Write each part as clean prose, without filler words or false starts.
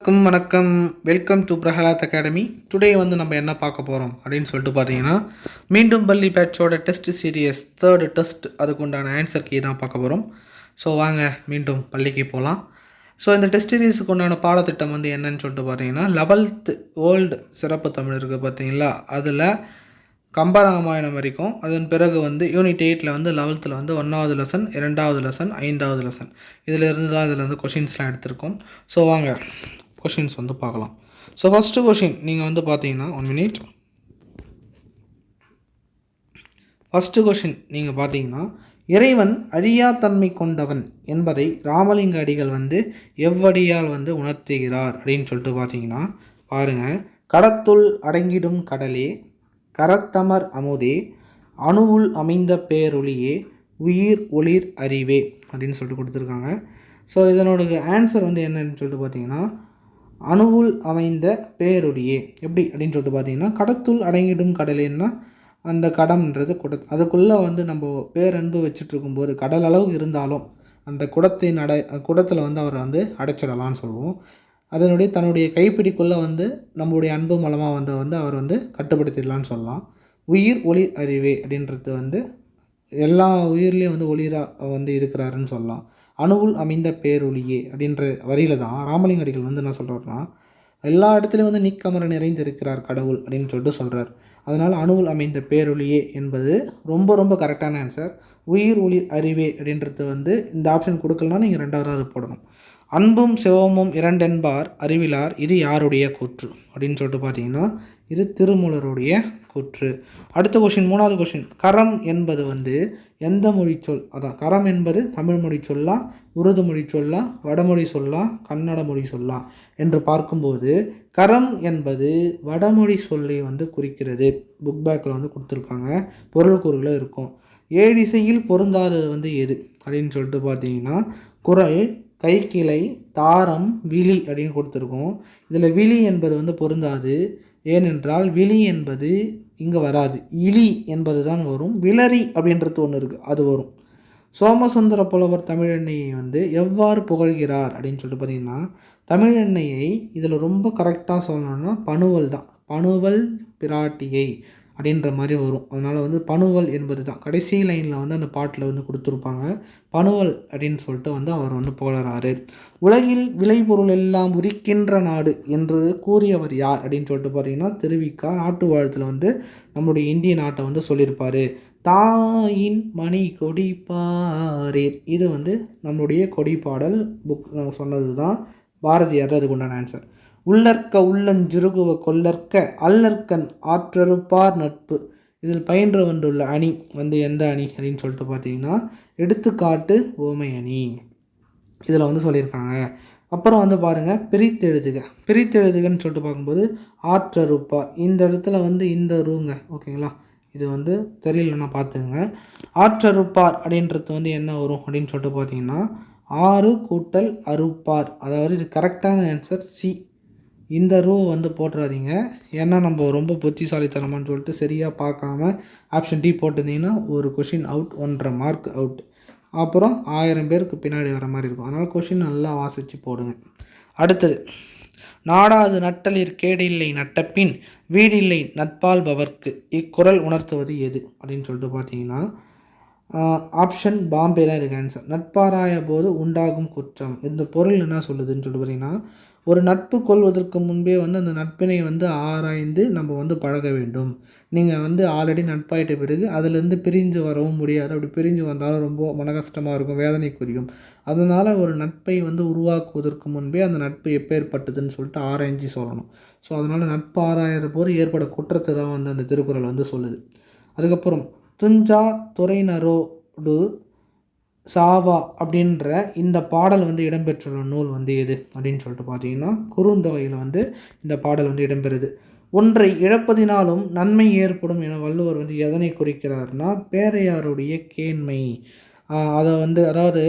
வணக்கம். Welcome to Prahlad academy. Today வந்து நம்ம என்ன பார்க்க போகிறோம் அப்படின்னு சொல்லிட்டு பார்த்தீங்கன்னா, மீண்டும் பள்ளி பேட்சோட டெஸ்ட் சீரியஸ் 3rd டெஸ்ட் அதுக்கு உண்டான ஆன்சர் கீ தான் பார்க்க போகிறோம். ஸோ வாங்க மீண்டும் பள்ளிக்கு போகலாம். ஸோ இந்த டெஸ்ட் சீரீஸுக்கு உண்டான பாடத்திட்டம் வந்து என்னன்னு சொல்லிட்டு பார்த்தீங்கன்னா, 11th ஓல்டு சிறப்பு தமிழ் இருக்குது பார்த்தீங்களா, அதில் கம்பராமாயணம் வரைக்கும். அதன் பிறகு வந்து யூனிட் 8ல் வந்து 11th வந்து 1வது லெசன், 2வது லெசன், 5வது லெசன் இதிலிருந்து தான் இதில் வந்து கொஷின்ஸ்லாம் எடுத்திருக்கோம். ஸோ வாங்க கொஷின்ஸ் வந்து பார்க்கலாம். ஸோ ஃபஸ்ட்டு கொஷின் நீங்கள் வந்து பார்த்தீங்கன்னா 1 மினிட். ஃபஸ்ட்டு கொஷின் நீங்கள் பார்த்தீங்கன்னா, இறைவன் அழியாத்தன்மை கொண்டவன் என்பதை ராமலிங்க அடிகள் வந்து எவ்வடியால் வந்து உணர்த்துகிறார் அப்படின்னு சொல்லிட்டு பார்த்தீங்கன்னா பாருங்கள். கடத்துள் அடங்கிடும் கடலே, கரத்தமர் அமுதே, அணுவுள் அமைந்த பேரொளியே, உயிர் ஒளிர் அறிவே அப்படின்னு சொல்லிட்டு கொடுத்துருக்காங்க. ஸோ இதனோட ஆன்சர் வந்து என்னன்னு சொல்லிட்டு பார்த்தீங்கன்னா, அணுவுள் அமைந்த பேரொளியே. எப்படி அப்படின்னு சொல்லிட்டு பார்த்தீங்கன்னா, கடத்துள் அடங்கிடும் கடலேன்னா அந்த கடம்ன்றது அதுக்குள்ளே வந்து நம்ம பேரன்பு வச்சுட்ருக்கும்போது கடல் அளவுக்கு இருந்தாலும் அந்த குடத்தில் வந்து அவரை வந்து அடைச்சிடலான்னு சொல்லுவோம். அதனுடைய தன்னுடைய கைப்பிடிக்குள்ளே வந்து நம்மளுடைய அன்பு மூலமாக வந்து அவர் வந்து கட்டுப்படுத்திடலான்னு சொல்லலாம். உயிர் ஒளி அறிவே அப்படின்றது வந்து எல்லா உயிர்லேயும் வந்து ஒளிராக வந்து இருக்கிறாருன்னு சொல்லலாம். அணுவுள் அமைந்த பேரொளியே அப்படின்ற வரியில் தான் ராமலிங்க அடிகள் வந்து என்ன சொல்கிறாருன்னா, எல்லா இடத்துலையும் வந்து நீக்கமர நிறைந்து இருக்கிறார் கடவுள் அப்படின்னு சொல்லிட்டு சொல்கிறார். அதனால் அணுவுள் அமைந்த பேரொளியே என்பது ரொம்ப ரொம்ப கரெக்டான ஆன்சர். உயிர் ஒளி அறிவே அப்படின்றது வந்து இந்த ஆப்ஷன் கொடுக்கலன்னா நீங்கள் 2வது போடணும். அன்பும் சிவமும் இரண்டென்பார் அறிவிலார் இது யாருடைய கூற்று அப்படின்னு சொல்லிட்டு பார்த்தீங்கன்னா, இது திருமூலருடைய கூற்று. அடுத்த கொஷின் 3வது கொஷின். கரம் என்பது வந்து எந்த மொழி சொல்? அதான் கரம் என்பது தமிழ் மொழி சொல்லா, உருது மொழி சொல்லா, வடமொழி சொல்லா, கன்னட மொழி சொல்லா என்று பார்க்கும்போது கரம் என்பது வடமொழி சொல்லை வந்து குறிக்கிறது. புக் பேக்கில் வந்து கொடுத்துருக்காங்க, பொருள் கூறுகளும் இருக்கும். ஏழிசையில் பொருந்தாதது வந்து எது அப்படின்னு சொல்லிட்டு பார்த்தீங்கன்னா, குறள், கைக்கிளை, தாரம், விழி அப்படின்னு கொடுத்துருக்கோம். இதில் விழி என்பது வந்து பொருந்தாது. ஏனென்றால் விழி என்பது இங்கே வராது, இலி என்பது தான் வரும். விளரி அப்படின்றது ஒன்று இருக்குது, அது வரும். சோமசுந்தர புலவர் தமிழெண்ணெயை வந்து எவ்வாறு புகழ்கிறார் அப்படின்னு சொல்லிட்டு பார்த்தீங்கன்னா, தமிழெண்ணெயை இதில் ரொம்ப கரெக்டாக சொல்லணும்னா பணுவல் தான். பணுவல் பிராட்டியை அப்படின்ற மாதிரி வரும். அதனால் வந்து பணுவல் என்பது தான் கடைசி லைனில் வந்து அந்த பாட்டில் வந்து கொடுத்துருப்பாங்க. பணுவல் அப்படின்னு சொல்லிட்டு வந்து அவர் வந்து புகழறாரு. உலகில் விளைபொருள் எல்லாம் உரிக்கின்ற நாடு என்று கூறியவர் யார் அப்படின்னு சொல்லிட்டு பார்த்தீங்கன்னா, திருவிக்கா நாட்டு வாழ்த்தில் வந்து நம்முடைய இந்திய நாட்டை வந்து சொல்லியிருப்பார். தாயின் மணி கொடிப்பாரீர், இது வந்து நம்மளுடைய கொடிப்பாடல் புக் சொன்னது தான் பாரதியார். அதுக்கு உண்டான ஆன்சர். உள்ளற்க உள்ளஞ்சிறுகுவ கொல்லற்க அல்லற்கண் ஆற்றறுப்பார் நட்பு, இதில் பயின்று வந்துள்ள அணி வந்து எந்த அணி அப்படின்னு சொல்லிட்டு பார்த்தீங்கன்னா, எடுத்துக்காட்டு ஓமை அணி இதில் வந்து சொல்லியிருக்காங்க. அப்புறம் வந்து பாருங்கள், பிரித்தெழுதுகன்னு சொல்லிட்டு பார்க்கும்போது ஆற்றறுப்பார், இந்த இடத்துல வந்து இந்த ரூங்க ஓகேங்களா, இது வந்து தெரியலன்னா பார்த்துங்க. ஆற்றறுப்பார் அப்படின்றது வந்து என்ன வரும் அப்படின்னு சொல்லிட்டு பார்த்தீங்கன்னா, 6 கூட்டல் அறுப்பார், அதாவது இது கரெக்டான ஆன்சர் சி. இந்த ரூ வந்து போட்டுறாதீங்க, ஏன்னா நம்ம ரொம்ப புத்திசாலித்தனமான்னு சொல்லிட்டு சரியாக பார்க்காம ஆப்ஷன் டி போட்டிருந்தீங்கன்னா ஒரு கொஷின் அவுட், 1.5 மார்க் அவுட். அப்புறம் 1000 பேருக்கு பின்னாடி வர மாதிரி இருக்கும். அதனால் கொஷின் நல்லா வாசித்து போடுங்க. அடுத்தது, நாடாது நட்டலிற் கேடில்லை நட்டப்பின் வீடில்லை நட்பால் பவர்க்கு இக்குறள் உணர்த்துவது எது அப்படின்னு சொல்லிட்டு பார்த்தீங்கன்னா, ஆப்ஷன் பாம்பே தான் இதுக்கு ஆன்சர். நட்பாராய போது உண்டாகும் குற்றம், இந்த பொருள் என்ன சொல்லுதுன்னு சொல்லிட்டு பார்த்தீங்கன்னா, ஒரு நட்பு கொள்வதற்கு முன்பே வந்து அந்த நட்பினை வந்து ஆராய்ந்து நம்ம வந்து பழக வேண்டும். நீங்கள் வந்து ஆல்ரெடி நட்பாயிட்ட பிறகு அதிலேருந்து பிரிஞ்சு வரவும் முடியாது. அப்படி பிரிஞ்சு வந்தாலும் ரொம்ப மன கஷ்டமாக இருக்கும், வேதனைக்குரியும். அதனால் ஒரு நட்பை வந்து உருவாக்குவதற்கு முன்பே அந்த நட்பு எப்பேற்பட்டதுன்னு சொல்லிட்டு ஆராய்ச்சி சொல்லணும். ஸோ அதனால் நட்பு ஆராயிற போது ஏற்பட குற்றத்தை தான் வந்து அந்த திருக்குறள் வந்து சொல்லுது. அதுக்கப்புறம் துஞ்சா துறையினரோடு சாவா அப்படின்ற இந்த பாடல் வந்து இடம்பெற்றுள்ள நூல் வந்து எது அப்படின்னு சொல்லிட்டு பார்த்தீங்கன்னா, குறுந்தொகையில் வந்து இந்த பாடல் வந்து இடம்பெறுது. ஒன்றை இழப்பதினாலும் நன்மை ஏற்படும் என வள்ளுவர் வந்து எதனை குறிக்கிறார்னா, பேரையாருடைய கேண்மை. அதை வந்து அதாவது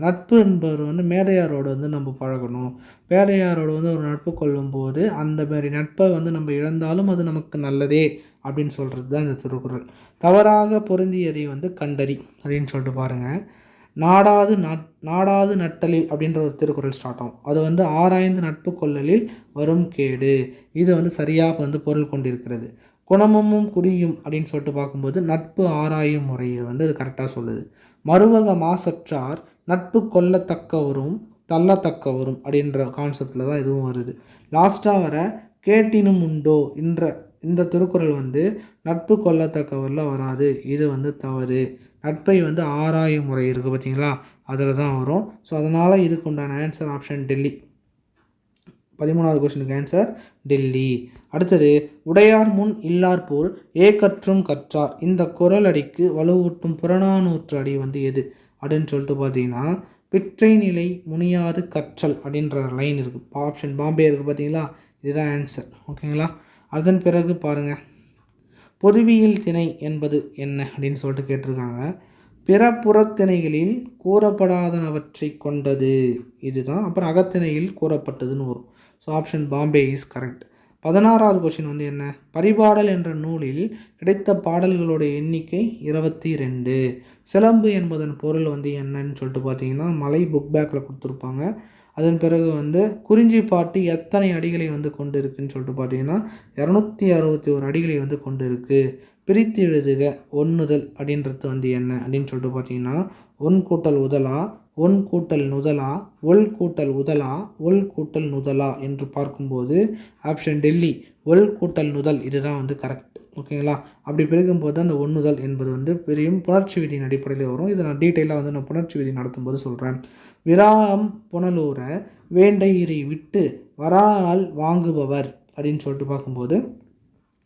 நட்பு என்பவர் வந்து மேதையாரோடு வந்து நம்ம பழகணும். பேரையாரோடு வந்து ஒரு நட்பு கொள்ளும்போது அந்த மாதிரி நட்பை வந்து நம்ம இழந்தாலும் அது நமக்கு நல்லதே அப்படின்னு சொல்கிறது தான் இந்த திருக்குறள். தவறாக பொருந்தியதை வந்து கண்டறி அப்படின்னு சொல்லிட்டு பாருங்கள். நாடாது நட்டலில் அப்படின்ற ஒரு திருக்குறள் ஸ்டார்ட் ஆகும். அது வந்து ஆராய்ந்து நட்பு கொள்ளலில் வரும் கேடு. இது வந்து சரியாக வந்து பொருள் கொண்டிருக்கிறது. குணமும் குடியும் அப்படின்னு சொல்லிட்டு பார்க்கும்போது நட்பு ஆராயும் முறையை வந்து அது கரெக்டாக சொல்லுது. மறுவக மாசற்றார் நட்பு கொள்ளத்தக்கவரும் தள்ளத்தக்கவரும் அப்படின்ற கான்செப்டில் தான் இதுவும் வருது. லாஸ்ட்டாக வர கேட்டினும் உண்டோ இந்த திருக்குறள் வந்து நட்பு கொள்ளத்தக்கவரில் வராது. இது வந்து தவறு. நட்பை வந்து ஆராயும் முறை இருக்குது பார்த்தீங்களா, அதில் தான் வரும். ஸோ அதனால் இதுக்கு உண்டான ஆன்சர் ஆப்ஷன் டெல்லி. 13வது கொஸ்டினுக்கு ஆன்சர் டெல்லி. அடுத்தது உடையார் முன் இல்லார் போல் ஏகற்றும் கற்றார். இந்த குறளடிக்கு வலுவூட்டும் புறநானூற்று அடி வந்து எது அப்படின்னு சொல்லிட்டு பார்த்தீங்கன்னா, பிற்றை நிலை முனியாது கற்றல் அப்படின்ற லைன் இருக்குது. ஆப்ஷன் பாம்பே இருக்குது பார்த்தீங்களா, இதுதான் ஆன்சர். ஓகேங்களா. அதன் பிறகு பாருங்கள், பொதுவியல் திணை என்பது என்ன அப்படின்னு சொல்லிட்டு கேட்டிருக்காங்க. பிற புறத்திணைகளில் கூறப்படாதனவற்றை கொண்டது, இதுதான். அப்புறம் அகத்திணையில் கூறப்பட்டதுன்னு வரும். So option Bombay is correct. 16வது கொஸ்டின் வந்து என்ன, பரிபாடல் என்ற நூலில் கிடைத்த பாடல்களுடைய எண்ணிக்கை 22. சிலம்பு என்பதன் பொருள் வந்து என்னன்னு சொல்லிட்டு பார்த்தீங்கன்னா, மலை புக் பேக்கில் கொடுத்துருப்பாங்க. அதன் பிறகு வந்து குறிஞ்சி பாட்டு எத்தனை அடிகளை வந்து கொண்டு இருக்குன்னு சொல்லிட்டு பார்த்தீங்கன்னா 261 அடிகளை வந்து கொண்டு இருக்குது. பிரித்து எழுதுக ஒன்னுதல் அப்படின்றது வந்து என்ன அப்படின்னு சொல்லிட்டு பார்த்தீங்கன்னா, ஒன் கூட்டல் உதலா, ஒன் கூட்டல் நுதலா, ஒல் கூட்டல் உதலா, ஒல் கூட்டல் நுதலா என்று பார்க்கும்போது ஆப்ஷன் டெல்லி ஒல் கூட்டல் நுதல் இதுதான் வந்து கரெக்ட். ஓகேங்களா. அப்படி பிரிக்கும்போது அந்த ஒன்னுதல் என்பது வந்து பெரியும் புணர்ச்சி விதியின் அடிப்படையில் வரும். இதை நான் டீட்டெயிலாக வந்து நான் புணர்ச்சி விதி நடத்தும்போது சொல்கிறேன். விராம் புனலூர வேண்டையரை விட்டு வரால் வாங்குபவர் அப்படின்னு சொல்லிட்டு பார்க்கும்போது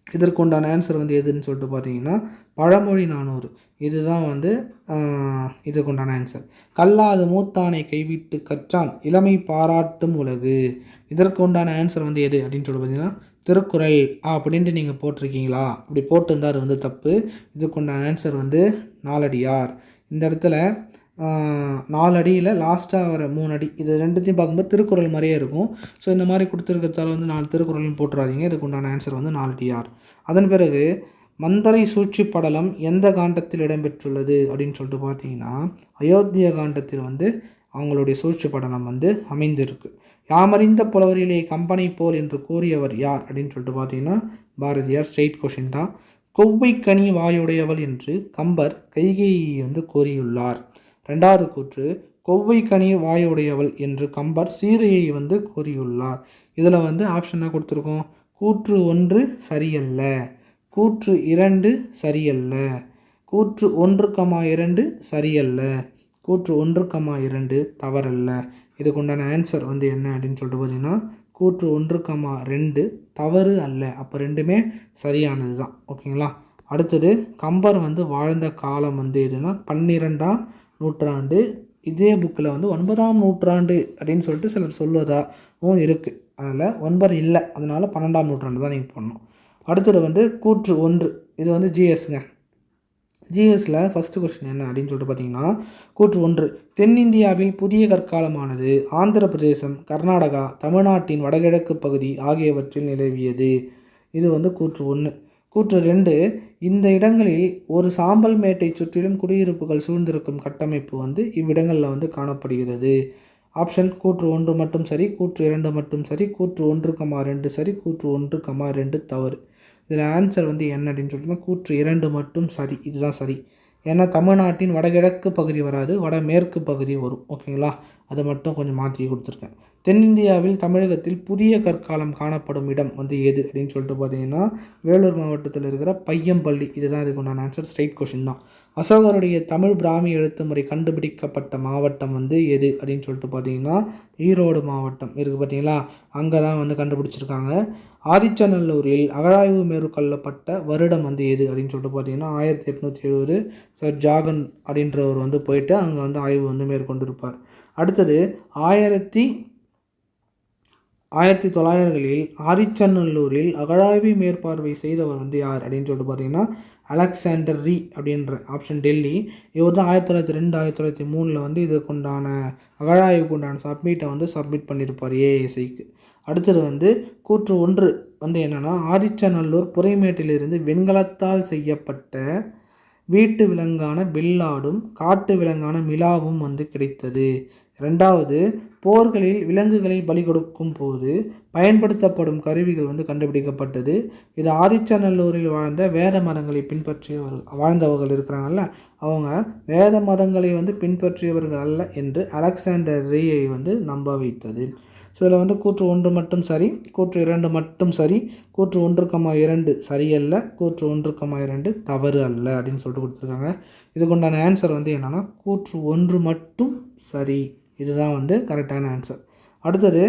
இதற்குண்டான ஆன்சர் வந்து எதுன்னு சொல்லிட்டு பார்த்தீங்கன்னா, பழமொழி 400 இதுதான் வந்து இதுக்குண்டான ஆன்சர். கல்லாது மூத்தானை கைவிட்டு கற்றான் இளமை பாராட்டும் உலகு. இதற்கு உண்டான ஆன்சர் வந்து எது அப்படின்னு சொல்லிட்டு பார்த்தீங்கன்னா, திருக்குறள் அப்படின்ட்டு நீங்கள் போட்டிருக்கீங்களா, அப்படி போட்டிருந்தால் அது வந்து தப்பு. இதுக்குண்டான ஆன்சர் வந்து நாலடியார். இந்த இடத்துல 4 அடியில் லாஸ்ட்டாக வர 3 அடி இது ரெண்டுத்தையும் பார்க்கும்போது திருக்குறள் மாதிரியே இருக்கும். ஸோ இந்த மாதிரி கொடுத்துருக்கிறதால வந்து 4 திருக்குறள்னு போட்டுறாதீங்க. இதுக்கு உண்டான ஆன்சர் வந்து 4 டிஆர். அதன் பிறகு மந்தரை சூழ்ச்சி படலம் எந்த காண்டத்தில் இடம்பெற்றுள்ளது அப்படின்னு சொல்லிட்டு பார்த்தீங்கன்னா, அயோத்திய காண்டத்தில் வந்து அவங்களுடைய சூழ்ச்சி படலம் வந்து அமைந்திருக்கு. யாமறிந்த புலவரிலே கம்பனை போல் என்று கூறியவர் யார் அப்படின்னு சொல்லிட்டு பார்த்தீங்கன்னா, பாரதியார். ஸ்ட்ரெயிட் கொஷின் தான். கொவ்வை கனி வாயுடையவள் என்று கம்பர் கைகையை வந்து கூறியுள்ளார். 2வது கூற்று, கொவ்வை கனி வாயுடையவள் என்று கம்பர் சீதையை வந்து கூறியுள்ளார். இதில் வந்து ஆப்ஷனாக கொடுத்துருக்கோம். கூற்று 1 சரியல்ல, கூற்று 2 சரியல்ல, கூற்று 1,2 சரியல்ல, கூற்று 1,2 தவறல்ல. இதுக்குண்டான ஆன்சர் வந்து என்ன அப்படின்னு சொல்லிட்டு பார்த்தீங்கன்னா, கூற்று 1,2 தவறு அல்ல. அப்போ ரெண்டுமே சரியானது தான். ஓகேங்களா. அடுத்தது கம்பர் வந்து வாழ்ந்த காலம் வந்து எதுனா 12ஆம் நூற்றாண்டு. இதே புக்கில் வந்து 9ஆம் நூற்றாண்டு அப்படின்னு சொல்லிட்டு சிலர் சொல்வதாகவும் இருக்குது. அதில் 9 இல்லை, அதனால் 12ஆம் நூற்றாண்டு தான் நீங்கள் பண்ணணும். அடுத்தது வந்து கூற்று 1 இது வந்து ஜிஎஸ்ங்க. ஜிஎஸில் ஃபஸ்ட்டு கொஸ்டின் என்ன அப்படின்னு சொல்லிட்டு பார்த்தீங்கன்னா, கூற்று 1 தென்னிந்தியாவில் புதிய கற்காலமானது ஆந்திர பிரதேசம், கர்நாடகா, தமிழ்நாட்டின் வடகிழக்கு பகுதி ஆகியவற்றில் நிலவியது. இது வந்து கூற்று 1. கூற்று 2 இந்த இடங்களில் ஒரு சாம்பல் மேட்டை சுற்றிலும் குடியிருப்புகள் சூழ்ந்திருக்கும் கட்டமைப்பு வந்து இவ்விடங்களில் வந்து காணப்படுகிறது. ஆப்ஷன் கூற்று 1 மட்டும் சரி, கூற்று 2 மட்டும் சரி, கூற்று 1,2 சரி, கூற்று 1,2 தவறு. இதில் ஆன்சர் வந்து என்ன அப்படின்னு சொல்லிட்டுனா, கூற்று 2 மட்டும் சரி. இதுதான் சரி. ஏன்னா தமிழ்நாட்டின் வடகிழக்கு பகுதி வராது, வடமேற்கு பகுதி வரும். ஓகேங்களா. அதை மட்டும் கொஞ்சம் மாற்றி கொடுத்துருக்கேன். தென்னிந்தியாவில் தமிழகத்தில் புதிய கற்காலம் காணப்படும் இடம் வந்து எது அப்படின்னு சொல்லிட்டு பார்த்தீங்கன்னா, வேலூர் மாவட்டத்தில் இருக்கிற பையம்பள்ளி. இதுதான் இதுக்கு உண்டான ஆன்சர். ஸ்ட்ரெயிட் கொஷின் தான். அசோகருடைய தமிழ் பிராமி எழுத்து முறை கண்டுபிடிக்கப்பட்ட மாவட்டம் வந்து எது அப்படின்னு சொல்லிட்டு பார்த்தீங்கன்னா, ஈரோடு மாவட்டம் இருக்குது பார்த்தீங்களா, அங்கே தான் வந்து கண்டுபிடிச்சிருக்காங்க. ஆதிச்சநல்லூரில் அகழாய்வு மேற்கொள்ளப்பட்ட வருடம் வந்து எது அப்படின்னு சொல்லிட்டு பார்த்தீங்கன்னா 1870. சார் ஜாகன் அப்படின்றவர் வந்து போயிட்டு அங்கே வந்து ஆய்வு வந்து மேற்கொண்டிருப்பார். அடுத்தது 1900களில் ஆதிச்சநல்லூரில் அகழாய்வு மேற்பார்வை செய்தவர் வந்து யார் அப்படின்னு சொல்லிட்டு பார்த்தீங்கன்னா, அலெக்சாண்டர் ரீ அப்படின்ற. ஆப்ஷன் டெல்லி. இவர் தான் 1902 1903 வந்து இதுக்குண்டான அகழாய்வுக்கு உண்டான சப்மிட்டை வந்து சப்மிட் பண்ணியிருப்பார் ஏஎஸ்ஐக்கு. அடுத்தது வந்து கூற்று 1 வந்து என்னென்னா, ஆதிச்சநல்லூர் புரைமேட்டிலிருந்து வெண்கலத்தால் செய்யப்பட்ட வீட்டு விலங்கான பில்லாடும் காட்டு விலங்கான மிலாவும் வந்து கிடைத்தது. 2வது, போர்களில் விலங்குகளை பலி கொடுக்கும் போது பயன்படுத்தப்படும் கருவிகள் வந்து கண்டுபிடிக்கப்பட்டது. இது ஆதிச்சநல்லூரில் வாழ்ந்த வேத மதங்களை வாழ்ந்தவர்கள் இருக்கிறாங்கல்ல, அவங்க வேத மதங்களை வந்து பின்பற்றியவர்கள் அல்ல என்று அலெக்சாண்டர் ரீயை வந்து நம்ப வைத்தது. ஸோ இதில் வந்து கூற்று 1 மட்டும் சரி, கூற்று 2 மட்டும் சரி, கூற்று 1,2 சரியல்ல, கூற்று 1,2 தவறு அல்ல அப்படின்னு சொல்லிட்டு கொடுத்துருக்காங்க. இதுக்குண்டான ஆன்சர் வந்து என்னென்னா கூற்று 1 மட்டும் சரி. இதுதான் வந்து கரெக்டான ஆன்சர். அடுத்தது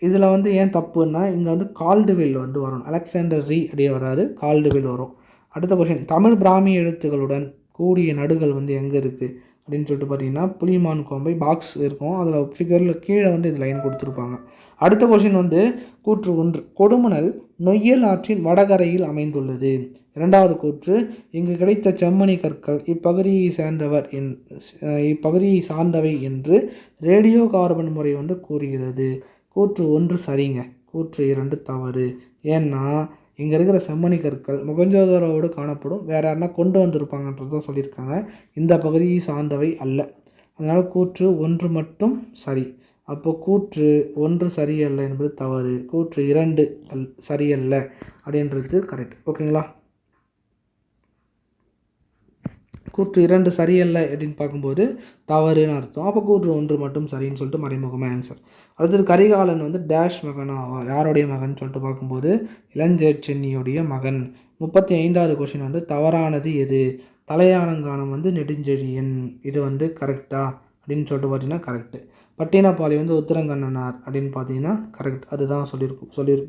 இதில் வந்து ஏன் தப்புன்னா இங்கே வந்து கால்டுவெல் வந்து வரணும், அலெக்சாண்டர் ரீ அப்படியே வராது, கால்டுவெல் வரும். அடுத்த கொஸ்டின், தமிழ் பிராமி எழுத்துக்களுடன் கூடிய நடுகள் வந்து எங்கே இருக்குது அப்படின்னு சொல்லிட்டு பார்த்தீங்கன்னா புலிமான் கோம்பை பாக்ஸ் இருக்கும், அதில் ஃபிகரில் கீழே வந்து இது லைன் கொடுத்துருப்பாங்க. அடுத்த கொஸ்டின் வந்து கூற்று 1, கொடுமணல் நொய்யல் ஆற்றின் வடகரையில் அமைந்துள்ளது. 2வது கூற்று, இங்கு கிடைத்த செம்மணி கற்கள் இப்பகுதியை சார்ந்தவை என்று ரேடியோ கார்பன் முறை வந்து கூறுகிறது. கூற்று 1 சரிங்க, கூற்று 2 தவறு. ஏன்னா இங்கே இருக்கிற செம்மணி கற்கள் மொகஞ்சதாரோடு காணப்படும், வேறு யாருன்னா கொண்டு வந்திருப்பாங்கன்றதான் சொல்லியிருக்காங்க. இந்த பகுதியை சார்ந்தவை அல்ல. அதனால் கூற்று 1 மட்டும் சரி. அப்போ கூற்று 1 சரியல்ல என்பது தவறு, கூற்று 2 சரியல்ல அப்படின்றது கரெக்ட். ஓகேங்களா? கூற்று 2 சரியல்ல அப்படின்னு பார்க்கும்போது தவறுன்னு அர்த்தம். அப்போ கூற்று 1 மட்டும் சரின்னு சொல்லிட்டு மறைமுகமாக ஆன்சர். அடுத்தது கரிகாலன் வந்து டேஷ் மகன் ஆவார், யாருடைய மகன் சொல்லிட்டு பார்க்கும்போது இளஞ்செழியனுடைய மகன். 35வது கொஸ்டின் வந்து தவறானது எது? தலையாலங்கானம் வந்து நெடுஞ்செழியன். இது வந்து கரெக்டா அப்படின்னு சொல்லிட்டு பார்த்தீங்கன்னா கரெக்டு. பட்டினப்பாலை வந்து உத்தரங்கண்ணனார் அப்படின்னு பார்த்தீங்கன்னா கரெக்ட், அதுதான்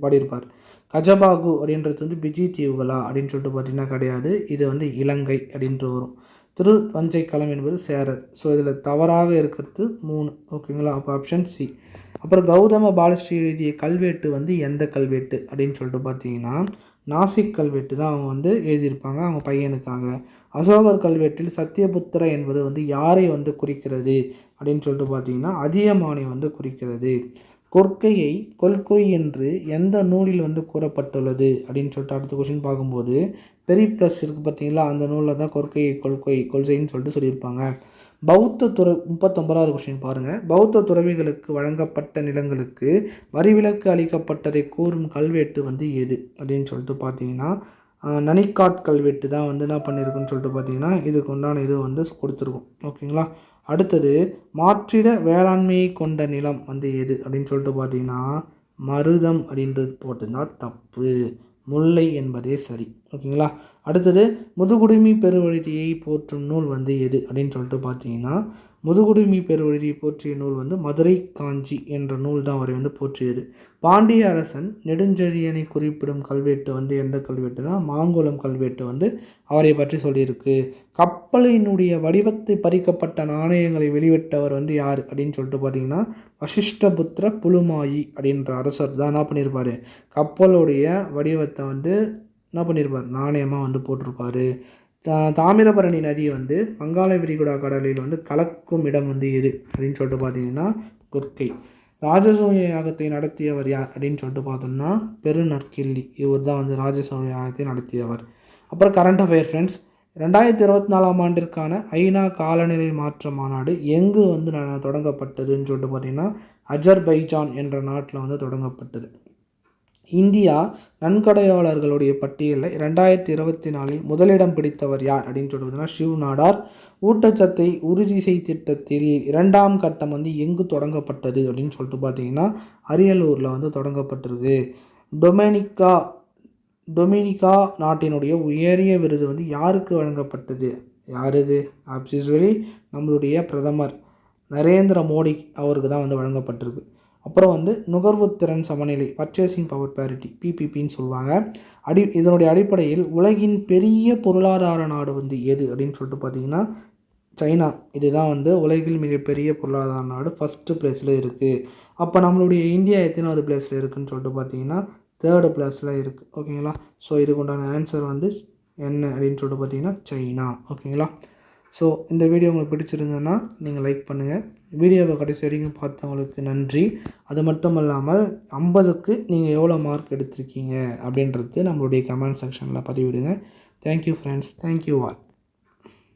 பாடியிருப்பார். கஜபாகு அப்படின்றது வந்து பிஜி தீவுகளா அப்படின்னு சொல்லிட்டு பார்த்தீங்கன்னா கிடையாது, இது வந்து இலங்கை அப்படின்ட்டு வரும். திருவஞ்சைக்களம் என்பது சேரர். ஸோ இதில் தவறாக இருக்கிறது 3. ஓகேங்களா? அப்போ ஆப்ஷன் சி. அப்புறம் கௌதம பாலஸ்ரீ எழுதிய கல்வெட்டு வந்து எந்த கல்வெட்டு அப்படின்னு சொல்லிட்டு பார்த்தீங்கன்னா நாசிக் கல்வெட்டு தான் அவங்க வந்து எழுதியிருப்பாங்க அவங்க பையனுக்காக. அசோகர் கல்வெட்டில் சத்தியபுத்திர என்பது வந்து யாரை வந்து குறிக்கிறது அப்படின்னு சொல்லிட்டு பார்த்தீங்கன்னா அதியமானை வந்து குறிக்கிறது. கொற்கையை கொள்கொய் என்று எந்த நூலில் வந்து கூறப்பட்டுள்ளது அப்படின்னு சொல்லிட்டு அடுத்த கொஸ்டின் பார்க்கும்போது பெரிப்ளஸ் இருக்குது பார்த்தீங்களா, அந்த நூலில் தான் கொற்கையை கொள்கைன்னு சொல்லிட்டு சொல்லியிருப்பாங்க. பௌத்த 39வது கொஸ்டின் பாருங்கள். பௌத்த துறவிகளுக்கு வழங்கப்பட்ட நிலங்களுக்கு வரிவிலக்கு அளிக்கப்பட்டதை கூறும் கல்வெட்டு வந்து எது அப்படின்னு சொல்லிட்டு பார்த்தீங்கன்னா நனிக்காட் கல்வெட்டு தான் வந்து என்ன பண்ணியிருக்குன்னு சொல்லிட்டு பார்த்தீங்கன்னா இதுக்கு உண்டான இது வந்து கொடுத்துருக்கும். ஓகேங்களா? அடுத்தது மாற்றிட வேளாண்மையை கொண்ட நிலம் வந்து எது அப்படின்னு சொல்லிட்டு பார்த்தீங்கன்னா மருதம் அப்படின்றது போட்டுருந்தா தப்பு, முல்லை என்பதே சரி. ஓகேங்களா? அடுத்தது முதுகுடுமி பெருவழியை போற்றும் நூல் வந்து எது அப்படின்னு சொல்லிட்டு பார்த்தீங்கன்னா முதுகுடுமி பெருவழியை போற்றிய நூல் வந்து மதுரை காஞ்சி என்ற நூல் தான் அவரை வந்து போற்றியது. பாண்டிய அரசன் நெடுஞ்செழியனை குறிப்பிடும் கல்வெட்டு வந்து எந்த கல்வெட்டுனா மாங்குளம் கல்வெட்டு வந்து அவரை பற்றி சொல்லியிருக்கு. கப்பலினுடைய வடிவத்தை பறிக்கப்பட்ட நாணயங்களை வெளிவிட்டவர் வந்து யார் அப்படின்னு சொல்லிட்டு பார்த்தீங்கன்னா வசிஷ்டபுத்திர புலுமாயி அப்படின்ற அரசர் தான் என்ன பண்ணியிருப்பார், கப்பலுடைய வடிவத்தை வந்து என்ன பண்ணியிருப்பார், நாணயமாக வந்து போட்டிருப்பார். தாமிரபரணி நதியை வந்து வங்காள விரிகுடா கடலில் வந்து கலக்கும் இடம் வந்து எது அப்படின்னு சொல்லிட்டு பார்த்தீங்கன்னா கொற்கை. ராஜசூய யாகத்தை நடத்தியவர் யார் அப்படின்னு சொல்லிட்டு பார்த்தோம்னா பெருநற்கிள்ளி, இவர் தான் வந்து ராஜசூய யாகத்தை நடத்தியவர். அப்புறம் கரண்ட் அஃபேர் ஃப்ரெண்ட்ஸ், 2024 ஆண்டிற்கான ஐநா காலநிலை மாற்ற மாநாடு எங்கு வந்து தொடங்கப்பட்டதுன்னு சொல்லிட்டு பார்த்தீங்கன்னா அஜர்பைஜான் என்ற நாட்டில் வந்து தொடங்கப்பட்டது. இந்தியா நன்கொடையாளர்களுடைய பட்டியலில் 2024 முதலிடம் பிடித்தவர் யார் அப்படின்னு சொல்லிட்டுனா ஷிவ் நாடார். ஊட்டச்சத்தை உறுதி செய் திட்டத்தில் 2ஆம் கட்டம் வந்து எங்கு தொடங்கப்பட்டது அப்படின்னு சொல்லிட்டு பார்த்தீங்கன்னா அரியலூரில் வந்து தொடங்கப்பட்டிருக்கு. டொமினிகா நாட்டினுடைய உயரிய விருது வந்து யாருக்கு வழங்கப்பட்டது, யாருக்கு ஆப்சிஸ்வலி நம்மளுடைய பிரதமர் நரேந்திர மோடி அவருக்கு தான் வந்து வழங்கப்பட்டிருக்கு. அப்புறம் வந்து நுகர்வுத்திறன் சமநிலை பர்ச்சேசிங் பவர் பேரிட்டி பிபிபின்னு சொல்லுவாங்க. இதனுடைய அடிப்படையில் உலகின் பெரிய பொருளாதார நாடு வந்து எது அப்படின்னு சொல்லிட்டு பார்த்தீங்கன்னா சைனா. இதுதான் வந்து உலகில் மிகப்பெரிய பொருளாதார நாடு, ஃபஸ்ட்டு பிளேஸில் இருக்குது. அப்போ நம்மளுடைய இந்தியா எத்தனாவது பிளேஸில் இருக்குதுன்னு சொல்லிட்டு பார்த்தீங்கன்னா 3rd பிளேஸில் இருக்குது. ஓகேங்களா? ஸோ இதுக்கு உண்டான ஆன்சர் வந்து என்ன அப்படின்னு சொல்லிட்டு பார்த்தீங்கன்னா சைனா. ஓகேங்களா? ஸோ இந்த வீடியோ உங்களுக்கு பிடிச்சிருந்ததுன்னா நீங்கள் லைக் பண்ணுங்கள். வீடியோவை கடைசி வரைக்கும் பார்த்தவங்களுக்கு நன்றி. அது மட்டும் இல்லாமல் 50க்கு நீங்கள் எவ்வளோ மார்க் எடுத்திருக்கீங்க அப்படின்றது நம்மளுடைய கமெண்ட் செக்ஷனில் பதிவிடுங்க. Thank you friends, thank you all.